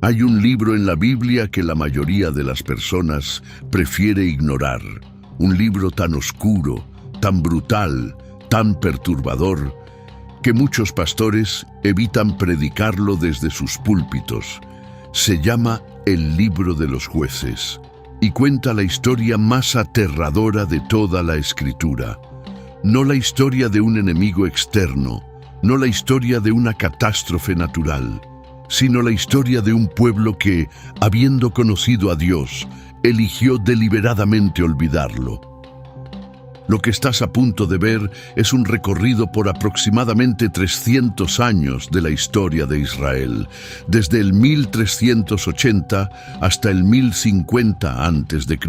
Hay un libro en la Biblia que la mayoría de las personas prefiere ignorar. Un libro tan oscuro, tan brutal, tan perturbador, que muchos pastores evitan predicarlo desde sus púlpitos. Se llama el Libro de los Jueces y cuenta la historia más aterradora de toda la Escritura. No la historia de un enemigo externo, no la historia de una catástrofe natural, sino la historia de un pueblo que, habiendo conocido a Dios, eligió deliberadamente olvidarlo. Lo que estás a punto de ver es un recorrido por aproximadamente 300 años de la historia de Israel, desde el 1380 hasta el 1050 a.C.,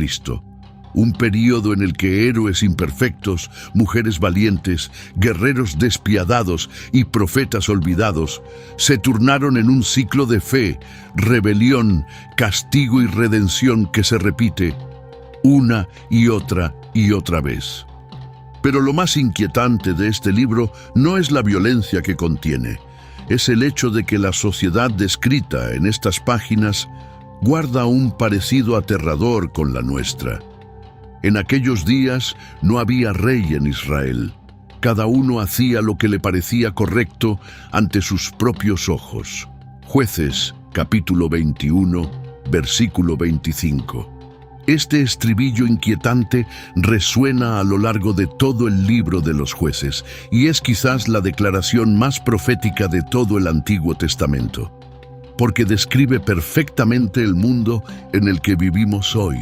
un período en el que héroes imperfectos, mujeres valientes, guerreros despiadados y profetas olvidados se turnaron en un ciclo de fe, rebelión, castigo y redención que se repite una y otra vez. Pero lo más inquietante de este libro no es la violencia que contiene, es el hecho de que la sociedad descrita en estas páginas guarda un parecido aterrador con la nuestra. En aquellos días no había rey en Israel. Cada uno hacía lo que le parecía correcto ante sus propios ojos. Jueces, capítulo 21, versículo 25. Este estribillo inquietante resuena a lo largo de todo el libro de los Jueces y es quizás la declaración más profética de todo el Antiguo Testamento, porque describe perfectamente el mundo en el que vivimos hoy.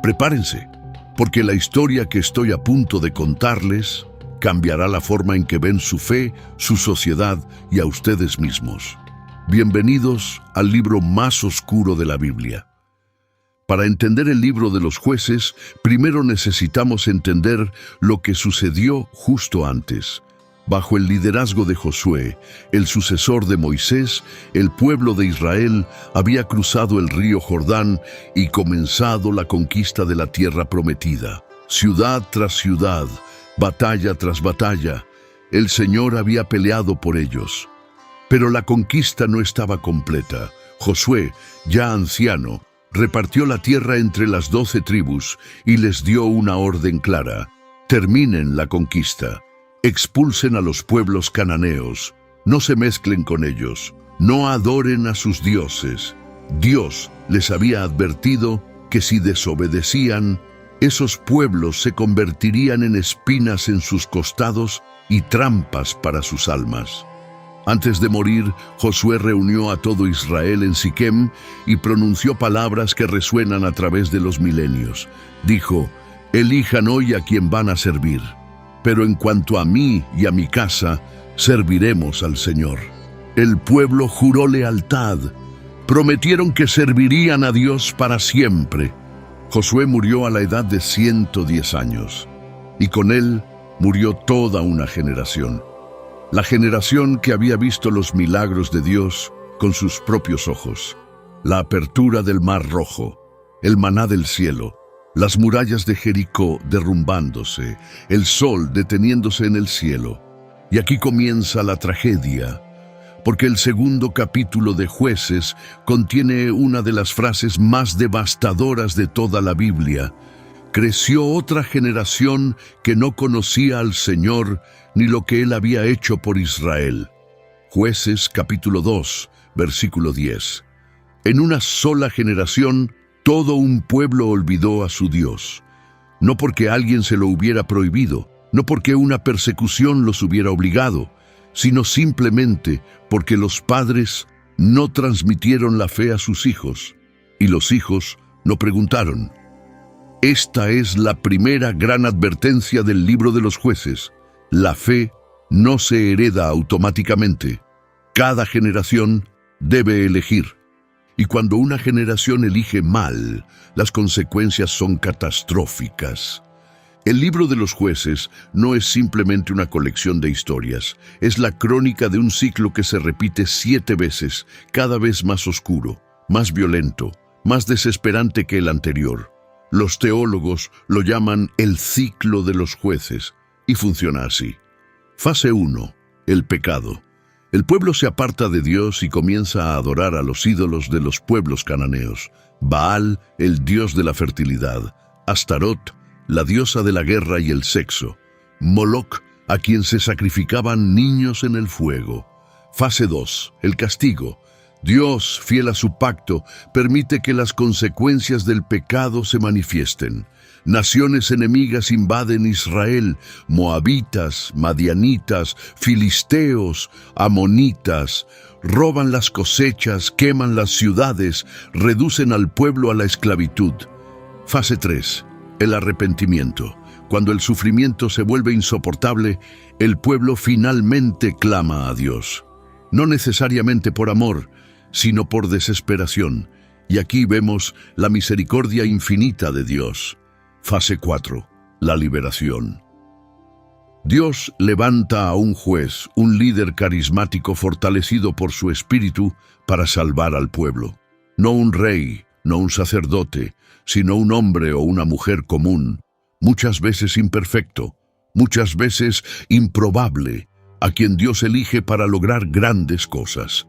Prepárense, porque la historia que estoy a punto de contarles cambiará la forma en que ven su fe, su sociedad y a ustedes mismos. Bienvenidos al libro más oscuro de la Biblia. Para entender el libro de los Jueces, primero necesitamos entender lo que sucedió justo antes. Bajo el liderazgo de Josué, el sucesor de Moisés, el pueblo de Israel había cruzado el río Jordán y comenzado la conquista de la tierra prometida. Ciudad tras ciudad, batalla tras batalla, el Señor había peleado por ellos. Pero la conquista no estaba completa. Josué, ya anciano, repartió la tierra entre las 12 tribus y les dio una orden clara: terminen la conquista. Expulsen a los pueblos cananeos, no se mezclen con ellos, no adoren a sus dioses. Dios les había advertido que si desobedecían, esos pueblos se convertirían en espinas en sus costados y trampas para sus almas. Antes de morir, Josué reunió a todo Israel en Siquem y pronunció palabras que resuenan a través de los milenios. Dijo: elijan hoy a quien van a servir. Pero en cuanto a mí y a mi casa, serviremos al Señor. El pueblo juró lealtad. Prometieron que servirían a Dios para siempre. Josué murió a la edad de 110 años, y con él murió toda una generación. La generación que había visto los milagros de Dios con sus propios ojos. La apertura del Mar Rojo, el maná del cielo, las murallas de Jericó derrumbándose, el sol deteniéndose en el cielo. Y aquí comienza la tragedia, porque el segundo capítulo de Jueces contiene una de las frases más devastadoras de toda la Biblia. Creció otra generación que no conocía al Señor ni lo que Él había hecho por Israel. Jueces capítulo 2, versículo 10. En una sola generación, todo un pueblo olvidó a su Dios. No porque alguien se lo hubiera prohibido, no porque una persecución los hubiera obligado, sino simplemente porque los padres no transmitieron la fe a sus hijos, y los hijos no preguntaron. Esta es la primera gran advertencia del libro de los Jueces. La fe no se hereda automáticamente. Cada generación debe elegir. Y cuando una generación elige mal, las consecuencias son catastróficas. El libro de los Jueces no es simplemente una colección de historias, es la crónica de un ciclo que se repite 7 veces, cada vez más oscuro, más violento, más desesperante que el anterior. Los teólogos lo llaman el ciclo de los jueces, y funciona así. Fase 1, el pecado. El pueblo se aparta de Dios y comienza a adorar a los ídolos de los pueblos cananeos. Baal, el dios de la fertilidad. Astarot, la diosa de la guerra y el sexo. Moloc, a quien se sacrificaban niños en el fuego. Fase 2. El castigo. Dios, fiel a su pacto, permite que las consecuencias del pecado se manifiesten. Naciones enemigas invaden Israel: moabitas, madianitas, filisteos, amonitas. Roban las cosechas, queman las ciudades, reducen al pueblo a la esclavitud. Fase 3. El arrepentimiento. Cuando el sufrimiento se vuelve insoportable, el pueblo finalmente clama a Dios. No necesariamente por amor, sino por desesperación. Y aquí vemos la misericordia infinita de Dios. Fase 4. La liberación. Dios levanta a un juez, un líder carismático fortalecido por su espíritu para salvar al pueblo. No un rey, no un sacerdote, sino un hombre o una mujer común, muchas veces imperfecto, muchas veces improbable, a quien Dios elige para lograr grandes cosas.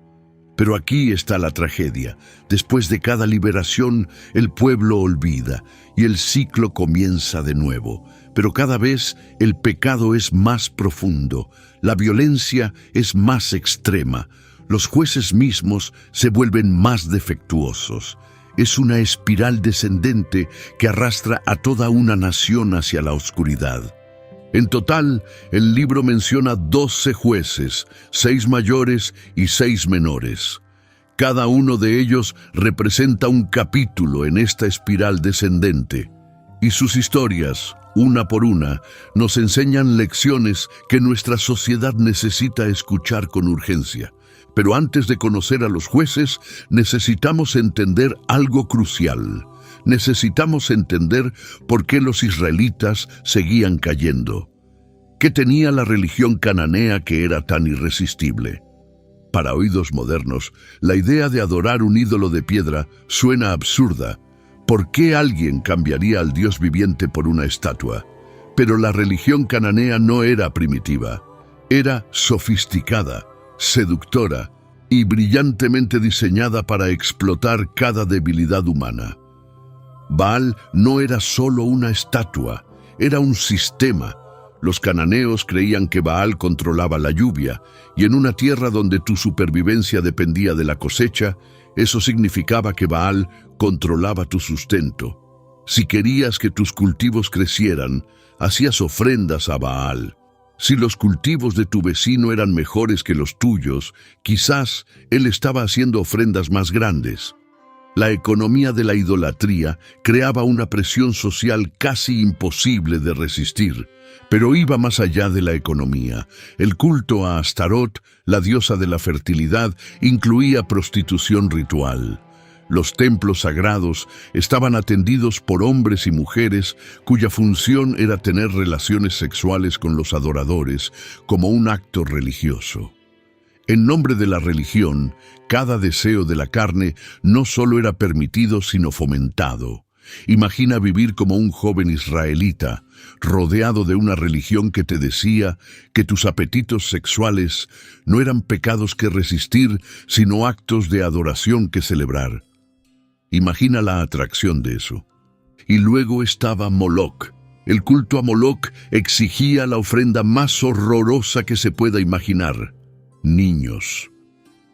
Pero aquí está la tragedia. Después de cada liberación, el pueblo olvida y el ciclo comienza de nuevo. Pero cada vez el pecado es más profundo, la violencia es más extrema, los jueces mismos se vuelven más defectuosos. Es una espiral descendente que arrastra a toda una nación hacia la oscuridad. En total, el libro menciona 12 jueces, 6 mayores y 6 menores. Cada uno de ellos representa un capítulo en esta espiral descendente, y sus historias, una por una, nos enseñan lecciones que nuestra sociedad necesita escuchar con urgencia. Pero antes de conocer a los jueces, necesitamos entender algo crucial. Necesitamos entender por qué los israelitas seguían cayendo. ¿Qué tenía la religión cananea que era tan irresistible? Para oídos modernos, la idea de adorar un ídolo de piedra suena absurda. ¿Por qué alguien cambiaría al Dios viviente por una estatua? Pero la religión cananea no era primitiva. Era sofisticada, seductora y brillantemente diseñada para explotar cada debilidad humana. Baal no era solo una estatua, era un sistema. Los cananeos creían que Baal controlaba la lluvia, y en una tierra donde tu supervivencia dependía de la cosecha, eso significaba que Baal controlaba tu sustento. Si querías que tus cultivos crecieran, hacías ofrendas a Baal. Si los cultivos de tu vecino eran mejores que los tuyos, quizás él estaba haciendo ofrendas más grandes. La economía de la idolatría creaba una presión social casi imposible de resistir, pero iba más allá de la economía. El culto a Astarot, la diosa de la fertilidad, incluía prostitución ritual. Los templos sagrados estaban atendidos por hombres y mujeres cuya función era tener relaciones sexuales con los adoradores como un acto religioso. En nombre de la religión, cada deseo de la carne no solo era permitido, sino fomentado. Imagina vivir como un joven israelita, rodeado de una religión que te decía que tus apetitos sexuales no eran pecados que resistir, sino actos de adoración que celebrar. Imagina la atracción de eso. Y luego estaba Moloc. El culto a Moloc exigía la ofrenda más horrorosa que se pueda imaginar: niños.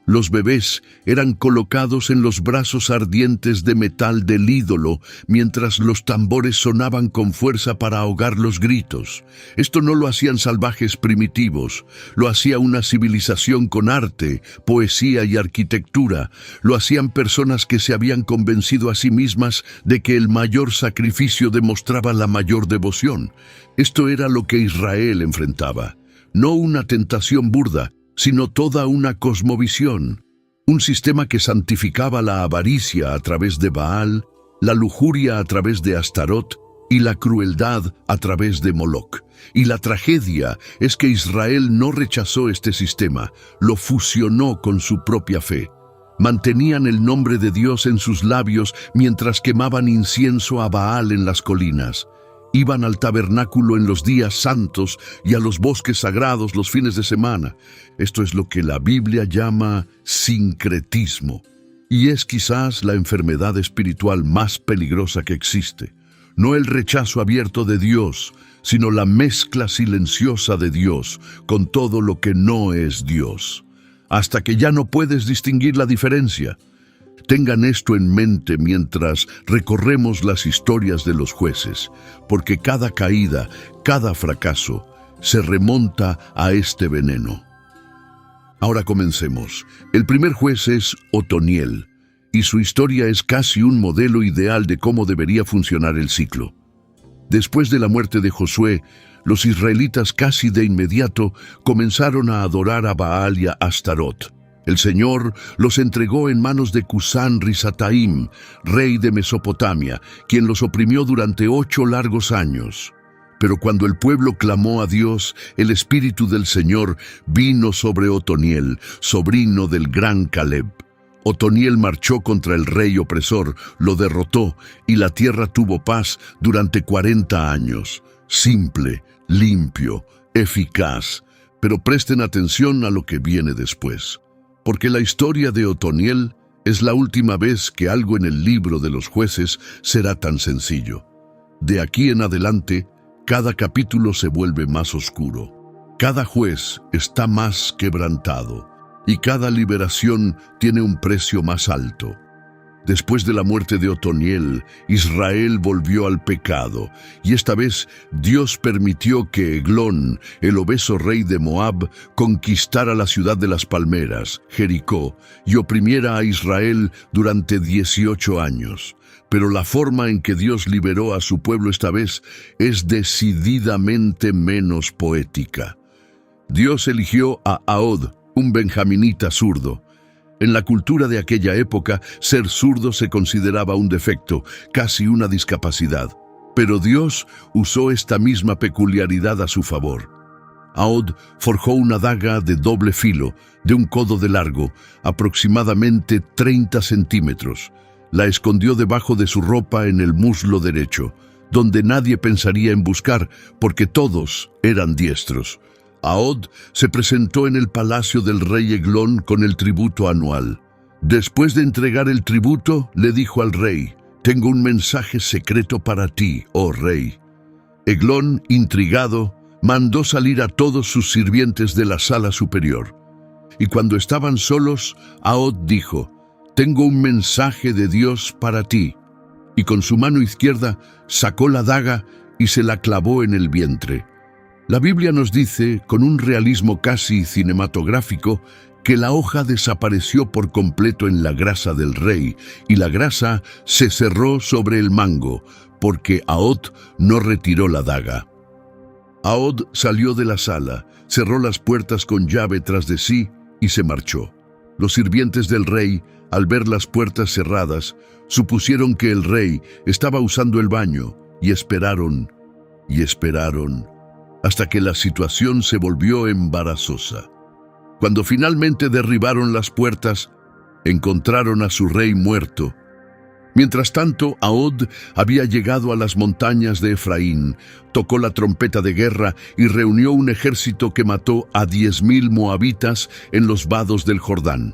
Los bebés eran colocados en los brazos ardientes de metal del ídolo mientras los tambores sonaban con fuerza para ahogar los gritos. Esto no lo hacían salvajes primitivos, lo hacía una civilización con arte, poesía y arquitectura. Lo hacían personas que se habían convencido a sí mismas de que el mayor sacrificio demostraba la mayor devoción. Esto era lo que Israel enfrentaba, no una tentación burda, sino toda una cosmovisión, un sistema que santificaba la avaricia a través de Baal, la lujuria a través de Astarot y la crueldad a través de Moloc. Y la tragedia es que Israel no rechazó este sistema, lo fusionó con su propia fe. Mantenían el nombre de Dios en sus labios mientras quemaban incienso a Baal en las colinas. Iban al tabernáculo en los días santos y a los bosques sagrados los fines de semana. Esto es lo que la Biblia llama sincretismo. Y es quizás la enfermedad espiritual más peligrosa que existe. No el rechazo abierto de Dios, sino la mezcla silenciosa de Dios con todo lo que no es Dios, hasta que ya no puedes distinguir la diferencia. Tengan esto en mente mientras recorremos las historias de los jueces, porque cada caída, cada fracaso, se remonta a este veneno. Ahora comencemos. El primer juez es Otoniel, y su historia es casi un modelo ideal de cómo debería funcionar el ciclo. Después de la muerte de Josué, los israelitas casi de inmediato comenzaron a adorar a Baal y a Astarot. El Señor los entregó en manos de Cusán-Risataim, rey de Mesopotamia, quien los oprimió durante 8 largos años. Pero cuando el pueblo clamó a Dios, el Espíritu del Señor vino sobre Otoniel, sobrino del gran Caleb. Otoniel marchó contra el rey opresor, lo derrotó y la tierra tuvo paz durante 40 años. Simple, limpio, eficaz. Pero presten atención a lo que viene después. Porque la historia de Otoniel es la última vez que algo en el libro de los jueces será tan sencillo. De aquí en adelante, cada capítulo se vuelve más oscuro. Cada juez está más quebrantado y cada liberación tiene un precio más alto. Después de la muerte de Otoniel, Israel volvió al pecado, y esta vez Dios permitió que Eglón, el obeso rey de Moab, conquistara la ciudad de las palmeras, Jericó, y oprimiera a Israel durante 18 años. Pero la forma en que Dios liberó a su pueblo esta vez es decididamente menos poética. Dios eligió a Ahod, un benjaminita zurdo. En la cultura de aquella época, ser zurdo se consideraba un defecto, casi una discapacidad. Pero Dios usó esta misma peculiaridad a su favor. Ahod forjó una daga de doble filo, de un codo de largo, aproximadamente 30 centímetros. La escondió debajo de su ropa en el muslo derecho, donde nadie pensaría en buscar, porque todos eran diestros. Ahod se presentó en el palacio del rey Eglón con el tributo anual. Después de entregar el tributo, le dijo al rey: «Tengo un mensaje secreto para ti, oh rey». Eglón, intrigado, mandó salir a todos sus sirvientes de la sala superior. Y cuando estaban solos, Ahod dijo: «Tengo un mensaje de Dios para ti». Y con su mano izquierda sacó la daga y se la clavó en el vientre. La Biblia nos dice, con un realismo casi cinematográfico, que la hoja desapareció por completo en la grasa del rey, y la grasa se cerró sobre el mango, porque Ahod no retiró la daga. Ahod salió de la sala, cerró las puertas con llave tras de sí y se marchó. Los sirvientes del rey, al ver las puertas cerradas, supusieron que el rey estaba usando el baño, y esperaron, hasta que la situación se volvió embarazosa. Cuando finalmente derribaron las puertas, encontraron a su rey muerto. Mientras tanto, Ahod había llegado a las montañas de Efraín, tocó la trompeta de guerra y reunió un ejército que mató a 10,000 moabitas en los vados del Jordán.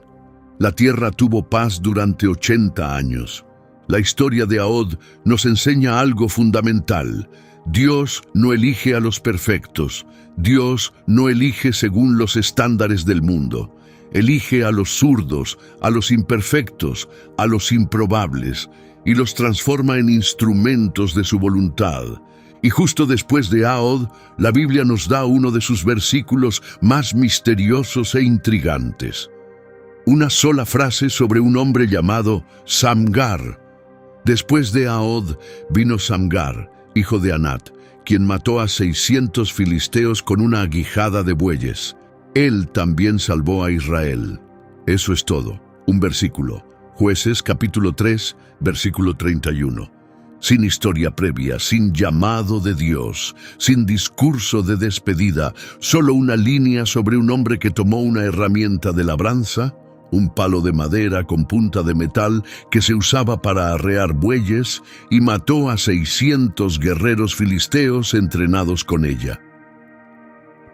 La tierra tuvo paz durante 80 años. La historia de Ahod nos enseña algo fundamental. Dios no elige a los perfectos. Dios no elige según los estándares del mundo. Elige a los zurdos, a los imperfectos, a los improbables, y los transforma en instrumentos de su voluntad. Y justo después de Ahod, la Biblia nos da uno de sus versículos más misteriosos e intrigantes. Una sola frase sobre un hombre llamado Samgar. Después de Ahod vino Samgar, hijo de Anat, quien mató a 600 filisteos con una aguijada de bueyes. Él también salvó a Israel. Eso es todo. Un versículo. Jueces capítulo 3, versículo 31. Sin historia previa, sin llamado de Dios, sin discurso de despedida, solo una línea sobre un hombre que tomó una herramienta de labranza, un palo de madera con punta de metal que se usaba para arrear bueyes, y mató a 600 guerreros filisteos entrenados con ella.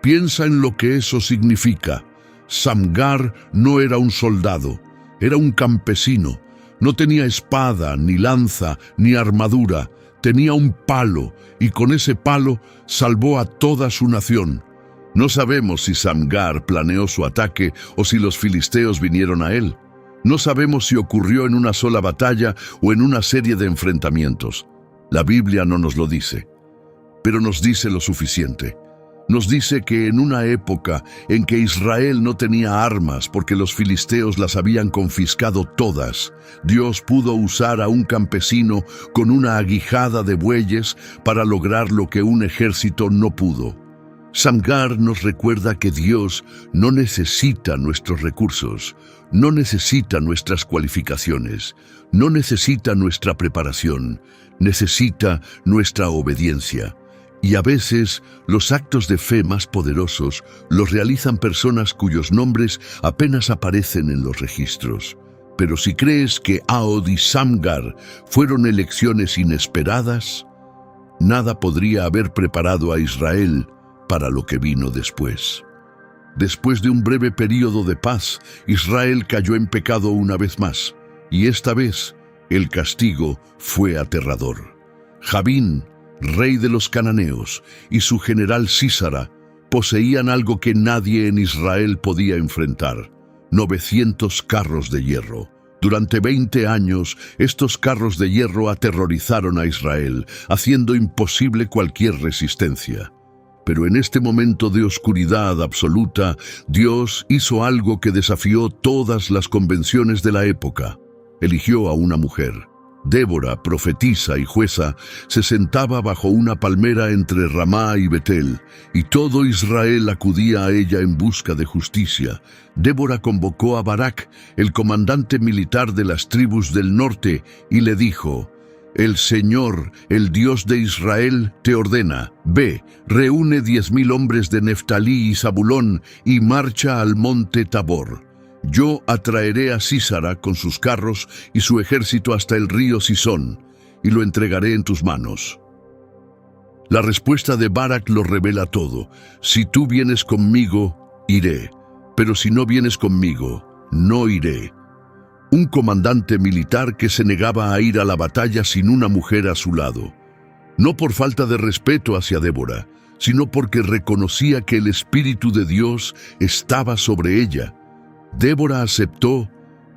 Piensa en lo que eso significa. Samgar no era un soldado, era un campesino. No tenía espada, ni lanza, ni armadura. Tenía un palo, y con ese palo salvó a toda su nación. No sabemos si Samgar planeó su ataque o si los filisteos vinieron a él. No sabemos si ocurrió en una sola batalla o en una serie de enfrentamientos. La Biblia no nos lo dice, pero nos dice lo suficiente. Nos dice que en una época en que Israel no tenía armas porque los filisteos las habían confiscado todas, Dios pudo usar a un campesino con una aguijada de bueyes para lograr lo que un ejército no pudo. Samgar nos recuerda que Dios no necesita nuestros recursos, no necesita nuestras cualificaciones, no necesita nuestra preparación, necesita nuestra obediencia. Y a veces, los actos de fe más poderosos los realizan personas cuyos nombres apenas aparecen en los registros. Pero si crees que Ahod y Samgar fueron elecciones inesperadas, nada podría haber preparado a Israel para lo que vino después. Después de un breve período de paz, Israel cayó en pecado una vez más, y esta vez el castigo fue aterrador. Jabín, rey de los cananeos, y su general Sísara poseían algo que nadie en Israel podía enfrentar: 900 carros de hierro. Durante 20 años, estos carros de hierro aterrorizaron a Israel, haciendo imposible cualquier resistencia. Pero en este momento de oscuridad absoluta, Dios hizo algo que desafió todas las convenciones de la época. Eligió a una mujer. Débora, profetisa y jueza, se sentaba bajo una palmera entre Ramá y Betel, y todo Israel acudía a ella en busca de justicia. Débora convocó a Barak, el comandante militar de las tribus del norte, y le dijo: «El Señor, el Dios de Israel, te ordena: ve, reúne 10,000 hombres de Neftalí y Zabulón y marcha al monte Tabor. Yo atraeré a Sísara con sus carros y su ejército hasta el río Sisón, y lo entregaré en tus manos». La respuesta de Barak lo revela todo: «Si tú vienes conmigo, iré, pero si no vienes conmigo, no iré». Un comandante militar que se negaba a ir a la batalla sin una mujer a su lado. No por falta de respeto hacia Débora, sino porque reconocía que el Espíritu de Dios estaba sobre ella. Débora aceptó,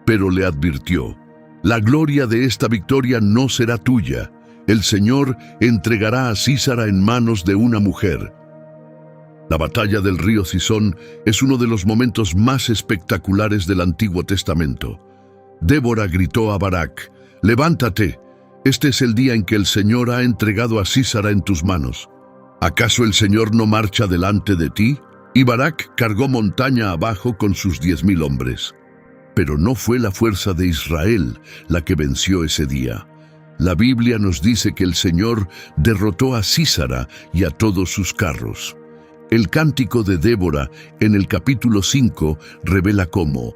pero le advirtió: «La gloria de esta victoria no será tuya. El Señor entregará a Sísara en manos de una mujer». La batalla del río Sisón es uno de los momentos más espectaculares del Antiguo Testamento. Débora gritó a Barak: «Levántate, este es el día en que el Señor ha entregado a Sísara en tus manos. ¿Acaso el Señor no marcha delante de ti?». Y Barak cargó montaña abajo con sus 10,000 hombres. Pero no fue la fuerza de Israel la que venció ese día. La Biblia nos dice que el Señor derrotó a Sísara y a todos sus carros. El cántico de Débora en el capítulo 5 revela cómo: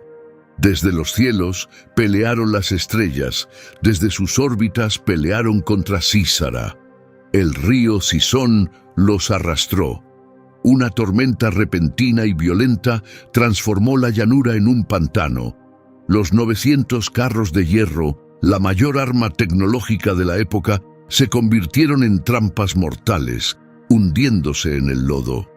«Desde los cielos pelearon las estrellas, desde sus órbitas pelearon contra Sísara. El río Sisón los arrastró». Una tormenta repentina y violenta transformó la llanura en un pantano. Los 900 carros de hierro, la mayor arma tecnológica de la época, se convirtieron en trampas mortales, hundiéndose en el lodo.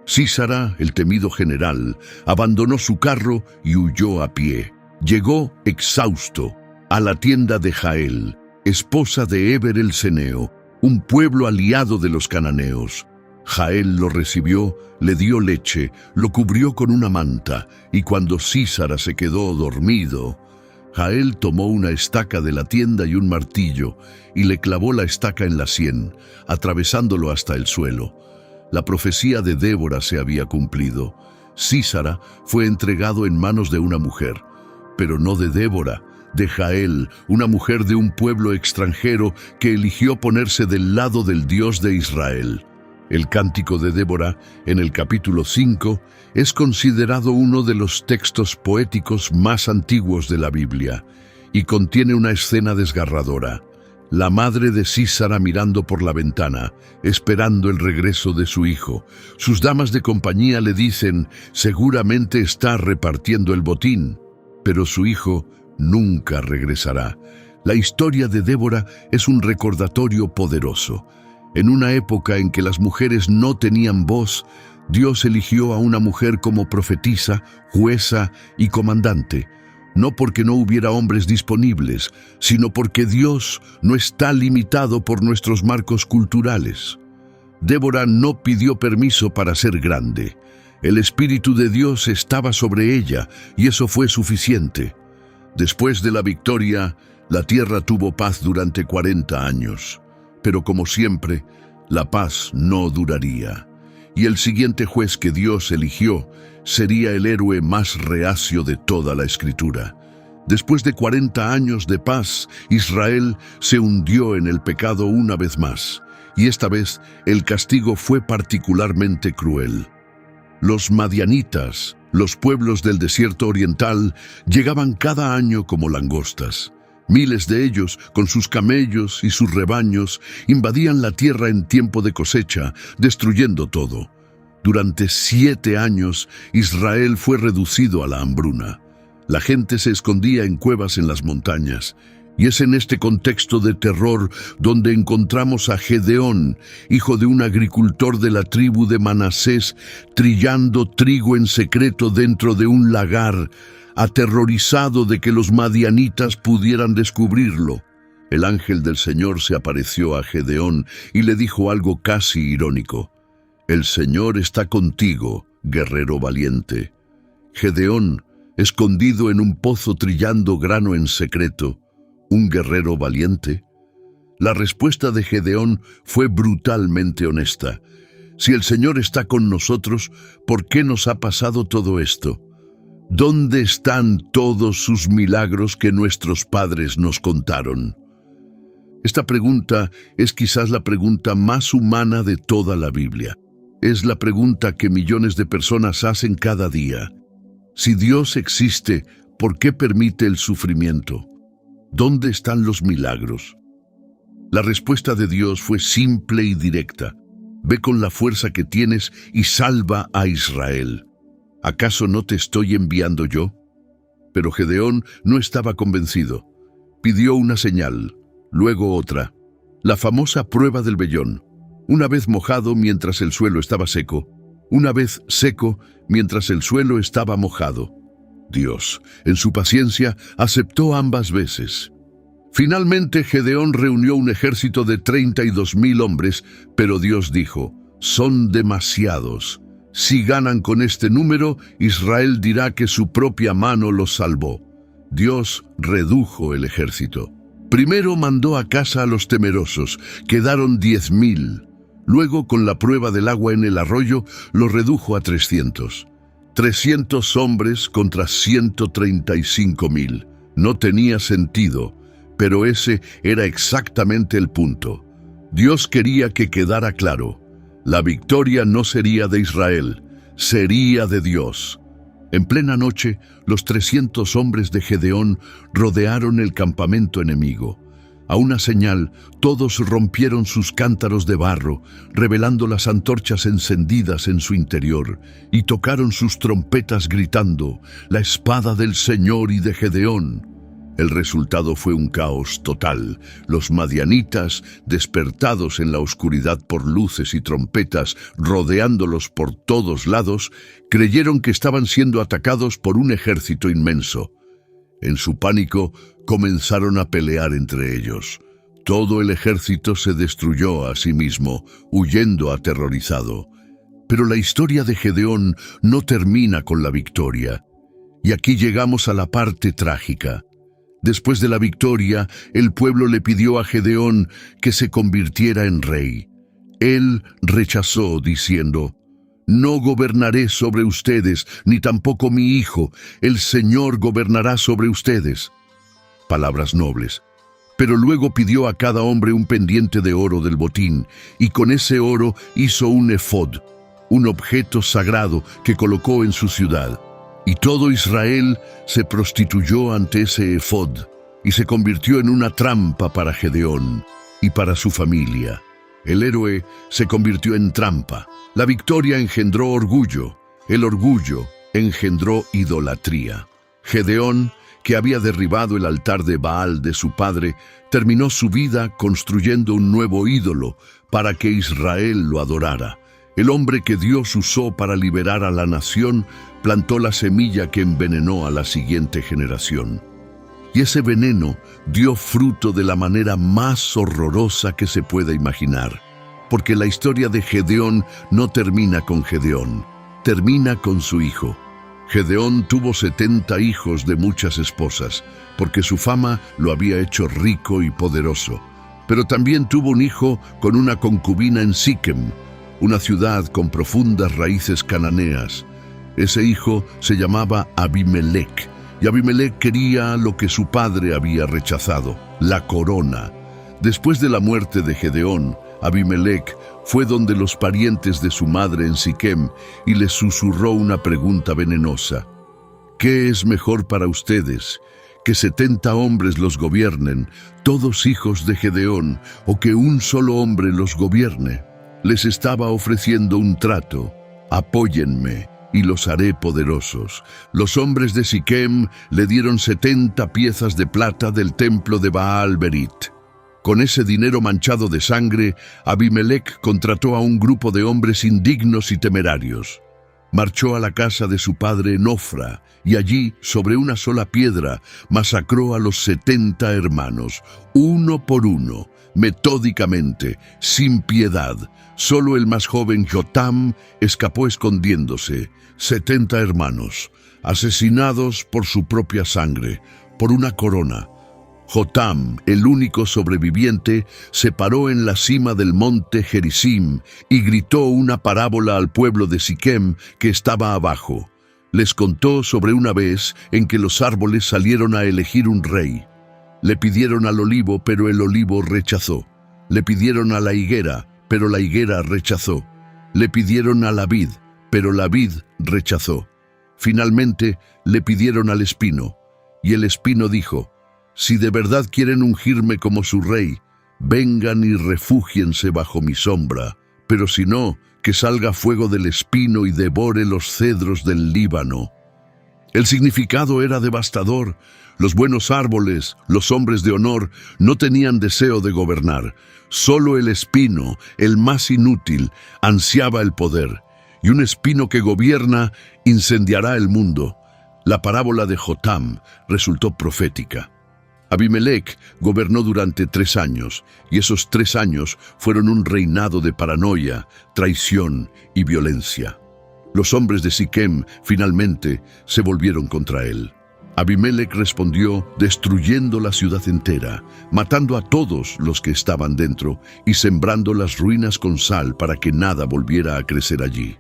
Sísara, el temido general, abandonó su carro y huyó a pie. Llegó exhausto a la tienda de Jael, esposa de Heber el Ceneo, un pueblo aliado de los cananeos. Jael lo recibió, le dio leche, lo cubrió con una manta, y cuando Sísara se quedó dormido, Jael tomó una estaca de la tienda y un martillo, y le clavó la estaca en la sien, atravesándolo hasta el suelo. La profecía de Débora se había cumplido. Sísara fue entregado en manos de una mujer, pero no de Débora, de Jael, una mujer de un pueblo extranjero que eligió ponerse del lado del Dios de Israel. El Cántico de Débora, en el capítulo 5, es considerado uno de los textos poéticos más antiguos de la Biblia y contiene una escena desgarradora. La madre de Sísara mirando por la ventana, esperando el regreso de su hijo. Sus damas de compañía le dicen, seguramente está repartiendo el botín, pero su hijo nunca regresará. La historia de Débora es un recordatorio poderoso. En una época en que las mujeres no tenían voz, Dios eligió a una mujer como profetisa, jueza y comandante, no porque no hubiera hombres disponibles, sino porque Dios no está limitado por nuestros marcos culturales. Débora no pidió permiso para ser grande. El Espíritu de Dios estaba sobre ella y eso fue suficiente. Después de la victoria, la tierra tuvo paz durante 40 años. Pero como siempre, la paz no duraría. Y el siguiente juez que Dios eligió sería el héroe más reacio de toda la Escritura. Después de 40 años de paz, Israel se hundió en el pecado una vez más, y esta vez el castigo fue particularmente cruel. Los madianitas, los pueblos del desierto oriental, llegaban cada año como langostas. Miles de ellos, con sus camellos y sus rebaños, invadían la tierra en tiempo de cosecha, destruyendo todo. Durante 7 años, Israel fue reducido a la hambruna. La gente se escondía en cuevas en las montañas. Y es en este contexto de terror donde encontramos a Gedeón, hijo de un agricultor de la tribu de Manasés, trillando trigo en secreto dentro de un lagar, aterrorizado de que los madianitas pudieran descubrirlo. El ángel del Señor se apareció a Gedeón y le dijo algo casi irónico. «El Señor está contigo, guerrero valiente». Gedeón, escondido en un pozo trillando grano en secreto, ¿un guerrero valiente? La respuesta de Gedeón fue brutalmente honesta. Si el Señor está con nosotros, ¿por qué nos ha pasado todo esto? ¿Dónde están todos sus milagros que nuestros padres nos contaron? Esta pregunta es quizás la pregunta más humana de toda la Biblia. Es la pregunta que millones de personas hacen cada día. Si Dios existe, ¿por qué permite el sufrimiento? ¿Dónde están los milagros? La respuesta de Dios fue simple y directa. Ve con la fuerza que tienes y salva a Israel. ¿Acaso no te estoy enviando yo? Pero Gedeón no estaba convencido. Pidió una señal, luego otra. La famosa prueba del vellón. Una vez mojado mientras el suelo estaba seco. Una vez seco mientras el suelo estaba mojado. Dios, en su paciencia, aceptó ambas veces. Finalmente, Gedeón reunió un ejército de 32,000 hombres, pero Dios dijo, «Son demasiados. Si ganan con este número, Israel dirá que su propia mano los salvó». Dios redujo el ejército. Primero mandó a casa a los temerosos, quedaron 10,000. Luego, con la prueba del agua en el arroyo, los redujo a 300. 300 hombres contra 135,000. No tenía sentido, pero ese era exactamente el punto. Dios quería que quedara claro. La victoria no sería de Israel, sería de Dios. En plena noche, los 300 hombres de Gedeón rodearon el campamento enemigo. A una señal, todos rompieron sus cántaros de barro, revelando las antorchas encendidas en su interior, y tocaron sus trompetas gritando, «La espada del Señor y de Gedeón». El resultado fue un caos total. Los madianitas, despertados en la oscuridad por luces y trompetas, rodeándolos por todos lados, creyeron que estaban siendo atacados por un ejército inmenso. En su pánico, comenzaron a pelear entre ellos. Todo el ejército se destruyó a sí mismo, huyendo aterrorizado. Pero la historia de Gedeón no termina con la victoria. Y aquí llegamos a la parte trágica. Después de la victoria, el pueblo le pidió a Gedeón que se convirtiera en rey. Él rechazó, diciendo, «No gobernaré sobre ustedes, ni tampoco mi hijo. El Señor gobernará sobre ustedes». Palabras nobles. Pero luego pidió a cada hombre un pendiente de oro del botín, y con ese oro hizo un efod, un objeto sagrado que colocó en su ciudad. Y todo Israel se prostituyó ante ese efod, y se convirtió en una trampa para Gedeón y para su familia. El héroe se convirtió en trampa. La victoria engendró orgullo. El orgullo engendró idolatría. Gedeón, que había derribado el altar de Baal de su padre, terminó su vida construyendo un nuevo ídolo para que Israel lo adorara. El hombre que Dios usó para liberar a la nación plantó la semilla que envenenó a la siguiente generación. Y ese veneno dio fruto de la manera más horrorosa que se pueda imaginar, porque la historia de Gedeón no termina con Gedeón, termina con su hijo. Gedeón tuvo 70 hijos de muchas esposas, porque su fama lo había hecho rico y poderoso. Pero también tuvo un hijo con una concubina en Siquem, una ciudad con profundas raíces cananeas. Ese hijo se llamaba Abimelec, y Abimelec quería lo que su padre había rechazado, la corona. Después de la muerte de Gedeón, Abimelec fue donde los parientes de su madre en Siquem y les susurró una pregunta venenosa. ¿Qué es mejor para ustedes? ¿Que 70 hombres los gobiernen, todos hijos de Gedeón, o que un solo hombre los gobierne? Les estaba ofreciendo un trato. Apóyenme y los haré poderosos. Los hombres de Siquem le dieron 70 piezas de plata del templo de Baal Berit. Con ese dinero manchado de sangre, Abimelec contrató a un grupo de hombres indignos y temerarios. Marchó a la casa de su padre en Ofra, y allí, sobre una sola piedra, masacró a los 70 hermanos, uno por uno, metódicamente, sin piedad. Solo el más joven Jotam escapó escondiéndose. 70 hermanos, asesinados por su propia sangre, por una corona. Jotam, el único sobreviviente, se paró en la cima del monte Gerizim y gritó una parábola al pueblo de Siquem que estaba abajo. Les contó sobre una vez en que los árboles salieron a elegir un rey. Le pidieron al olivo, pero el olivo rechazó. Le pidieron a la higuera, pero la higuera rechazó. Le pidieron a la vid, pero la vid rechazó. Finalmente le pidieron al espino, y el espino dijo: si de verdad quieren ungirme como su rey, vengan y refúgiense bajo mi sombra, pero si no, que salga fuego del espino y devore los cedros del Líbano. El significado era devastador. Los buenos árboles, los hombres de honor, no tenían deseo de gobernar. Solo el espino, el más inútil, ansiaba el poder, y un espino que gobierna incendiará el mundo. La parábola de Jotam resultó profética. Abimelec gobernó durante 3 años, y esos 3 años fueron un reinado de paranoia, traición y violencia. Los hombres de Siquem finalmente se volvieron contra él. Abimelec respondió destruyendo la ciudad entera, matando a todos los que estaban dentro y sembrando las ruinas con sal para que nada volviera a crecer allí.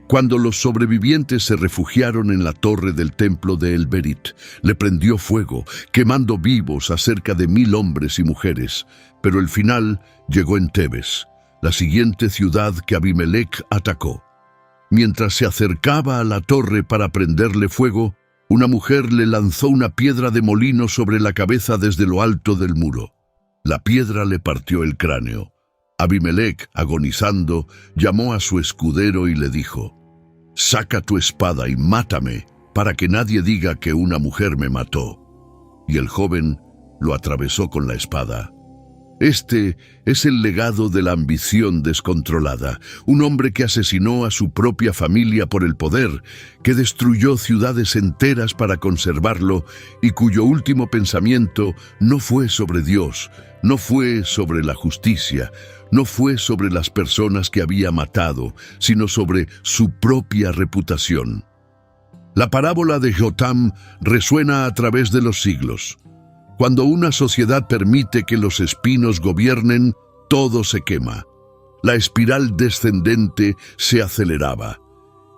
Cuando los sobrevivientes se refugiaron en la torre del templo de El Berit, le prendió fuego, quemando vivos a cerca de 1000 hombres y mujeres. Pero el final llegó en Tebes, la siguiente ciudad que Abimelec atacó. Mientras se acercaba a la torre para prenderle fuego, una mujer le lanzó una piedra de molino sobre la cabeza desde lo alto del muro. La piedra le partió el cráneo. Abimelec, agonizando, llamó a su escudero y le dijo: «Saca tu espada y mátame, para que nadie diga que una mujer me mató». Y el joven lo atravesó con la espada. Este es el legado de la ambición descontrolada, un hombre que asesinó a su propia familia por el poder, que destruyó ciudades enteras para conservarlo y cuyo último pensamiento no fue sobre Dios, no fue sobre la justicia, no fue sobre las personas que había matado, sino sobre su propia reputación. La parábola de Jotam resuena a través de los siglos. Cuando una sociedad permite que los espinos gobiernen, todo se quema. La espiral descendente se aceleraba.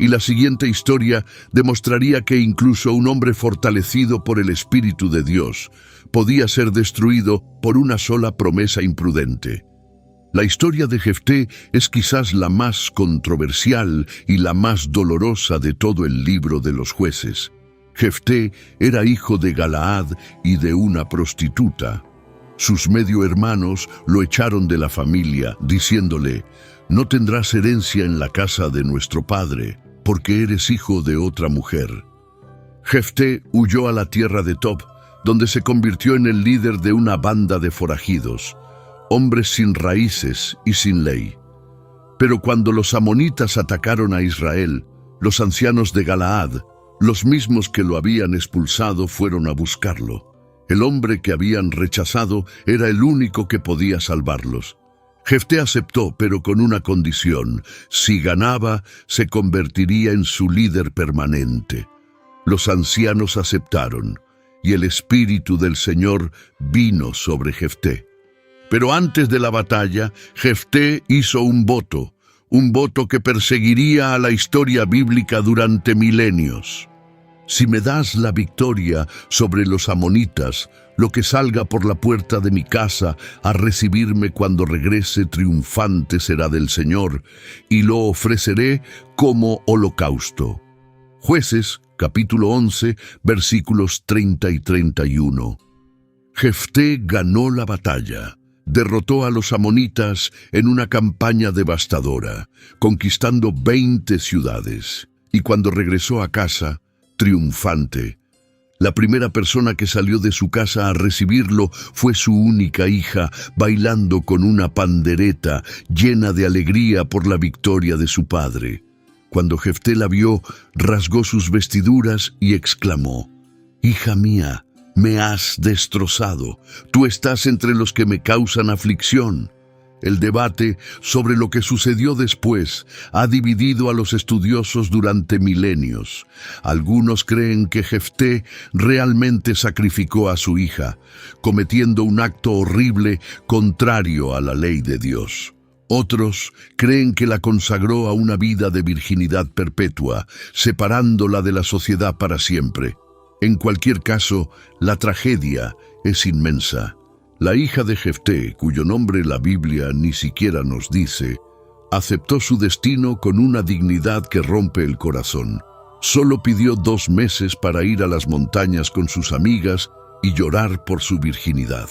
Y la siguiente historia demostraría que incluso un hombre fortalecido por el Espíritu de Dios podía ser destruido por una sola promesa imprudente. La historia de Jefté es quizás la más controversial y la más dolorosa de todo el libro de los Jueces. Jefté era hijo de Galaad y de una prostituta. Sus medio hermanos lo echaron de la familia, diciéndole: «No tendrás herencia en la casa de nuestro padre, porque eres hijo de otra mujer». Jefté huyó a la tierra de Tob, donde se convirtió en el líder de una banda de forajidos, hombres sin raíces y sin ley. Pero cuando los amonitas atacaron a Israel, los ancianos de Galaad, los mismos que lo habían expulsado, fueron a buscarlo. El hombre que habían rechazado era el único que podía salvarlos. Jefté aceptó, pero con una condición: si ganaba, se convertiría en su líder permanente. Los ancianos aceptaron, y el Espíritu del Señor vino sobre Jefté. Pero antes de la batalla, Jefté hizo un voto que perseguiría a la historia bíblica durante milenios. «Si me das la victoria sobre los amonitas, lo que salga por la puerta de mi casa a recibirme cuando regrese triunfante será del Señor, y lo ofreceré como holocausto». Jueces, capítulo 11, versículos 30 y 31. Jefté ganó la batalla. Derrotó a los amonitas en una campaña devastadora, conquistando 20 ciudades. Y cuando regresó a casa, triunfante, la primera persona que salió de su casa a recibirlo fue su única hija, bailando con una pandereta llena de alegría por la victoria de su padre. Cuando Jefté la vio, rasgó sus vestiduras y exclamó: «Hija mía, me has destrozado. Tú estás entre los que me causan aflicción». El debate sobre lo que sucedió después ha dividido a los estudiosos durante milenios. Algunos creen que Jefté realmente sacrificó a su hija, cometiendo un acto horrible contrario a la ley de Dios. Otros creen que la consagró a una vida de virginidad perpetua, separándola de la sociedad para siempre. En cualquier caso, la tragedia es inmensa. La hija de Jefté, cuyo nombre la Biblia ni siquiera nos dice, aceptó su destino con una dignidad que rompe el corazón. Solo pidió 2 meses para ir a las montañas con sus amigas y llorar por su virginidad.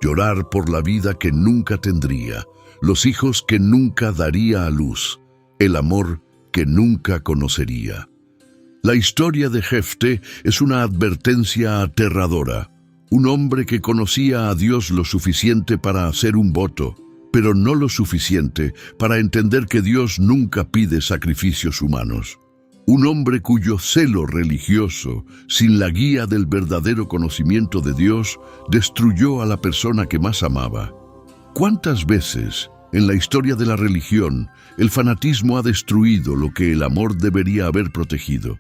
Llorar por la vida que nunca tendría, los hijos que nunca daría a luz, el amor que nunca conocería. La historia de Jefté es una advertencia aterradora. Un hombre que conocía a Dios lo suficiente para hacer un voto, pero no lo suficiente para entender que Dios nunca pide sacrificios humanos. Un hombre cuyo celo religioso, sin la guía del verdadero conocimiento de Dios, destruyó a la persona que más amaba. ¿Cuántas veces en la historia de la religión el fanatismo ha destruido lo que el amor debería haber protegido?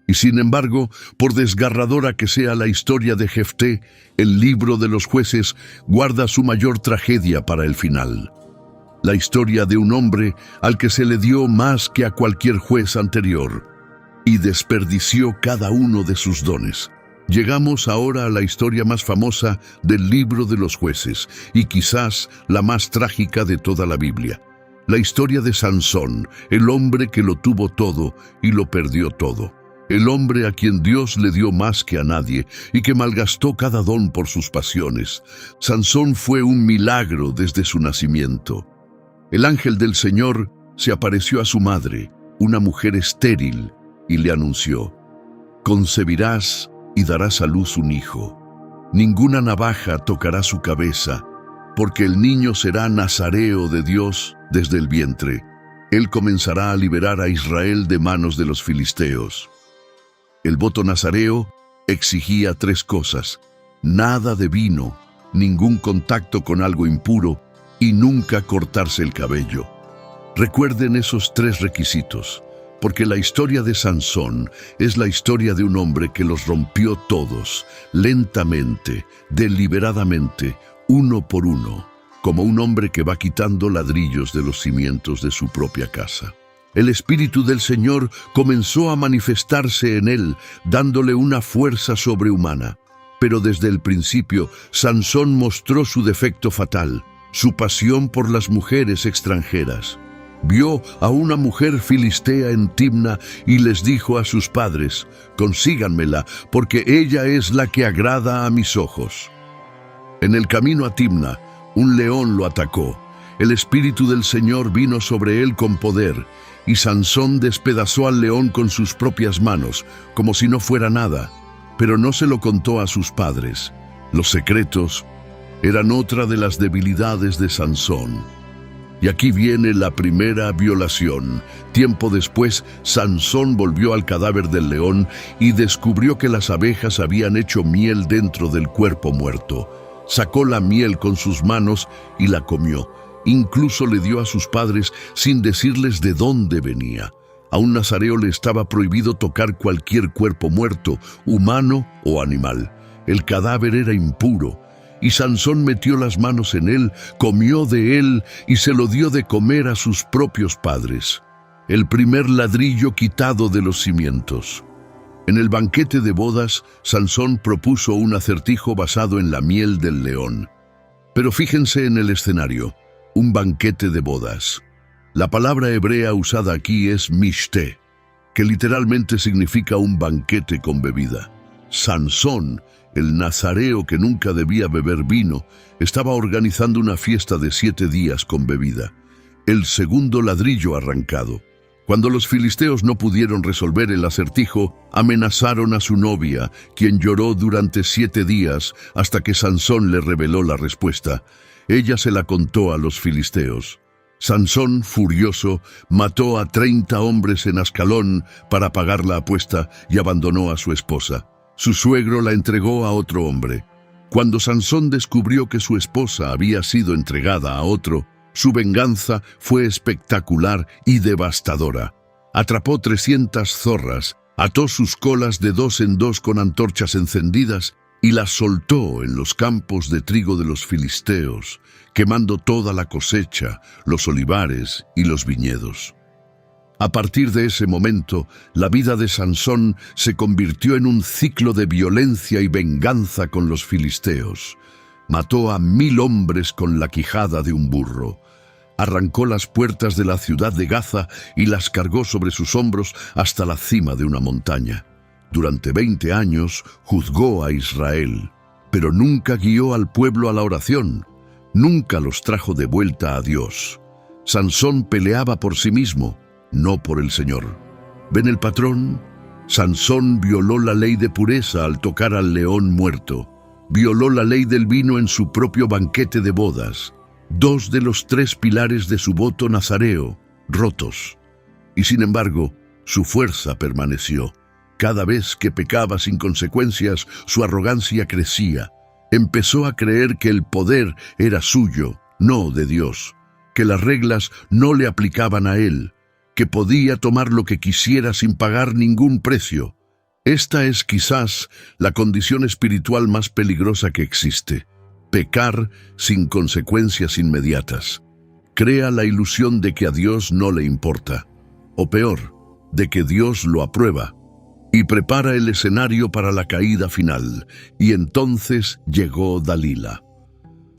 Y sin embargo, por desgarradora que sea la historia de Jefté, el libro de los Jueces guarda su mayor tragedia para el final. La historia de un hombre al que se le dio más que a cualquier juez anterior y desperdició cada uno de sus dones. Llegamos ahora a la historia más famosa del libro de los Jueces y quizás la más trágica de toda la Biblia. La historia de Sansón, el hombre que lo tuvo todo y lo perdió todo. El hombre a quien Dios le dio más que a nadie y que malgastó cada don por sus pasiones. Sansón fue un milagro desde su nacimiento. El ángel del Señor se apareció a su madre, una mujer estéril, y le anunció: «Concebirás y darás a luz un hijo. Ninguna navaja tocará su cabeza, porque el niño será nazareo de Dios desde el vientre. Él comenzará a liberar a Israel de manos de los filisteos». El voto nazareo exigía 3 cosas: nada de vino, ningún contacto con algo impuro y nunca cortarse el cabello. Recuerden esos 3 requisitos, porque la historia de Sansón es la historia de un hombre que los rompió todos, lentamente, deliberadamente, uno por uno, como un hombre que va quitando ladrillos de los cimientos de su propia casa. El Espíritu del Señor comenzó a manifestarse en él, dándole una fuerza sobrehumana. Pero desde el principio, Sansón mostró su defecto fatal, su pasión por las mujeres extranjeras. Vio a una mujer filistea en Timna y les dijo a sus padres: «Consíganmela, porque ella es la que agrada a mis ojos». En el camino a Timna, un león lo atacó. El Espíritu del Señor vino sobre él con poder, y Sansón despedazó al león con sus propias manos, como si no fuera nada, pero no se lo contó a sus padres. Los secretos eran otra de las debilidades de Sansón. Y aquí viene la primera violación. Tiempo después, Sansón volvió al cadáver del león y descubrió que las abejas habían hecho miel dentro del cuerpo muerto. Sacó la miel con sus manos y la comió. Incluso le dio a sus padres sin decirles de dónde venía. A un nazareo le estaba prohibido tocar cualquier cuerpo muerto, humano o animal. El cadáver era impuro. Y Sansón metió las manos en él, comió de él y se lo dio de comer a sus propios padres. El primer ladrillo quitado de los cimientos. En el banquete de bodas, Sansón propuso un acertijo basado en la miel del león. Pero fíjense en el escenario, un banquete de bodas. La palabra hebrea usada aquí es mishte, que literalmente significa un banquete con bebida. Sansón, el nazareo que nunca debía beber vino, estaba organizando una fiesta de 7 días con bebida. El segundo ladrillo arrancado. Cuando los filisteos no pudieron resolver el acertijo, amenazaron a su novia, quien lloró durante 7 días hasta que Sansón le reveló la respuesta. Ella se la contó a los filisteos. Sansón, furioso, mató a 30 hombres en Ascalón para pagar la apuesta y abandonó a su esposa. Su suegro la entregó a otro hombre. Cuando Sansón descubrió que su esposa había sido entregada a otro, su venganza fue espectacular y devastadora. Atrapó 300 zorras, ató sus colas de 2 en 2 con antorchas encendidas y las soltó en los campos de trigo de los filisteos, quemando toda la cosecha, los olivares y los viñedos. A partir de ese momento, la vida de Sansón se convirtió en un ciclo de violencia y venganza con los filisteos. Mató a 1000 hombres con la quijada de un burro. Arrancó las puertas de la ciudad de Gaza y las cargó sobre sus hombros hasta la cima de una montaña. Durante 20 años juzgó a Israel, pero nunca guió al pueblo a la oración. Nunca los trajo de vuelta a Dios. Sansón peleaba por sí mismo, no por el Señor. ¿Ven el patrón? Sansón violó la ley de pureza al tocar al león muerto. Violó la ley del vino en su propio banquete de bodas. 2 de los 3 pilares de su voto nazareo, rotos. Y sin embargo, su fuerza permaneció. Cada vez que pecaba sin consecuencias, su arrogancia crecía. Empezó a creer que el poder era suyo, no de Dios, que las reglas no le aplicaban a él, que podía tomar lo que quisiera sin pagar ningún precio. Esta es quizás la condición espiritual más peligrosa que existe. Pecar sin consecuencias inmediatas. Crea la ilusión de que a Dios no le importa, o peor, de que Dios lo aprueba, y prepara el escenario para la caída final. Y entonces llegó Dalila.